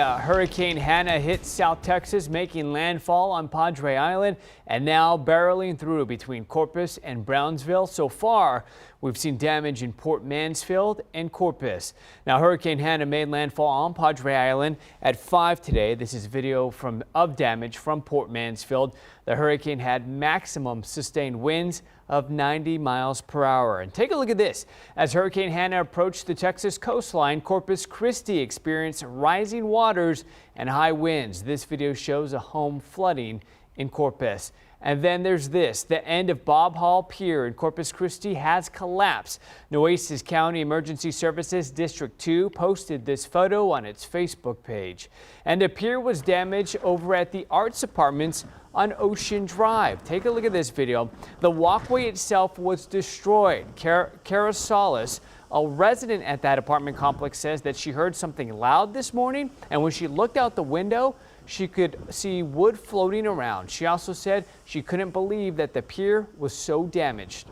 Hurricane Hanna hit South Texas, making landfall on Padre Island and now barreling through between Corpus and Brownsville. So far, we've seen damage in Port Mansfield and Corpus. Now, Hurricane Hanna made landfall on Padre Island at 5 today. This is video of damage from Port Mansfield. The hurricane had maximum sustained winds of 90 miles per hour. And take a look at this. As Hurricane Hanna approached the Texas coastline, Corpus Christi experienced rising waters and high winds. This video shows a home flooding in Corpus. And then there's this. The end of Bob Hall Pier in Corpus Christi has collapsed. Nueces County Emergency Services District 2 posted this photo on its Facebook page. And a pier was damaged over at the Arts Apartments on Ocean Drive. Take a look at this video. The walkway itself was destroyed. Kara Solis, a resident at that apartment complex, says that she heard something loud this morning, and when she looked out the window, she could see wood floating around. She also said she couldn't believe that the pier was so damaged.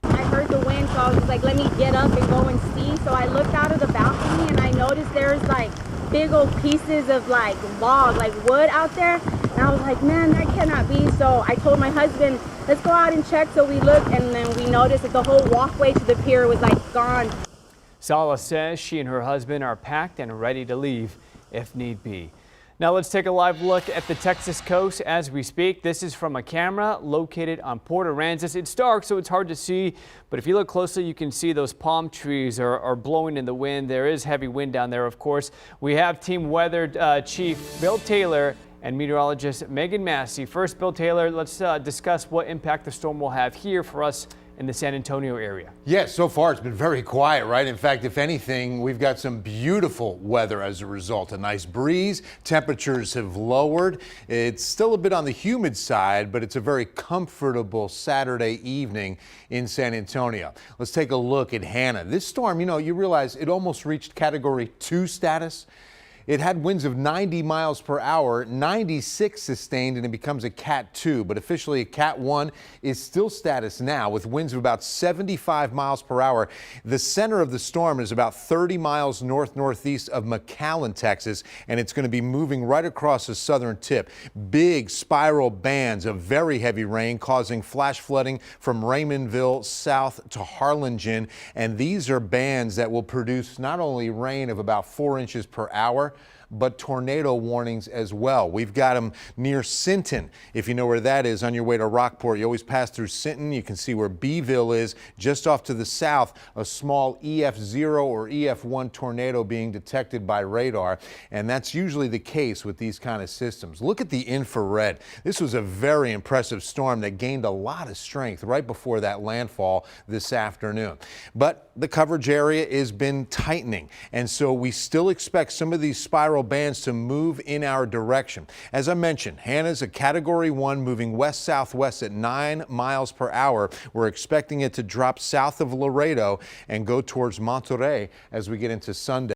I heard the wind, so I was like, let me get up and go and see. So I looked out of the balcony and I noticed there's like big old pieces of like log, like wood out there. And I was like, man, that cannot be. So I told my husband, let's go out and check. So we looked, and then we noticed that the whole walkway to the pier was like gone. Sala says she and her husband are packed and ready to leave if need be. Now let's take a live look at the Texas coast as we speak. This is from a camera located on Port Aransas. It's dark, so it's hard to see, but if you look closely, you can see those palm trees are blowing in the wind. There is heavy wind down there, of course. We have Team Weather Chief Bill Taylor and meteorologist Megan Massey. First, Bill Taylor, let's discuss what impact the storm will have here for us in the San Antonio area. Yes, so far it's been very quiet, right? In fact, if anything, we've got some beautiful weather as a result. A nice breeze, temperatures have lowered. It's still a bit on the humid side, but it's a very comfortable Saturday evening in San Antonio. Let's take a look at Hanna. This storm, you realize it almost reached Category 2 status. It had winds of 90 miles per hour, 96 sustained, and it becomes a Cat 2. But officially a Cat 1 is still status now with winds of about 75 miles per hour. The center of the storm is about 30 miles north-northeast of McAllen, Texas, and it's going to be moving right across the southern tip. Big spiral bands of very heavy rain causing flash flooding from Raymondville south to Harlingen. And these are bands that will produce not only rain of about 4 inches per hour, but tornado warnings as well. We've got them near Sinton. If you know where that is on your way to Rockport, you always pass through Sinton. You can see where Beeville is. Just off to the south, a small EF0 or EF1 tornado being detected by radar. And that's usually the case with these kind of systems. Look at the infrared. This was a very impressive storm that gained a lot of strength right before that landfall this afternoon. But the coverage area has been tightening, and so we still expect some of these spiral bands to move in our direction. As I mentioned, Hanna's a Category 1 moving west-southwest at 9 miles per hour. We're expecting it to drop south of Laredo and go towards Monterey as we get into Sunday.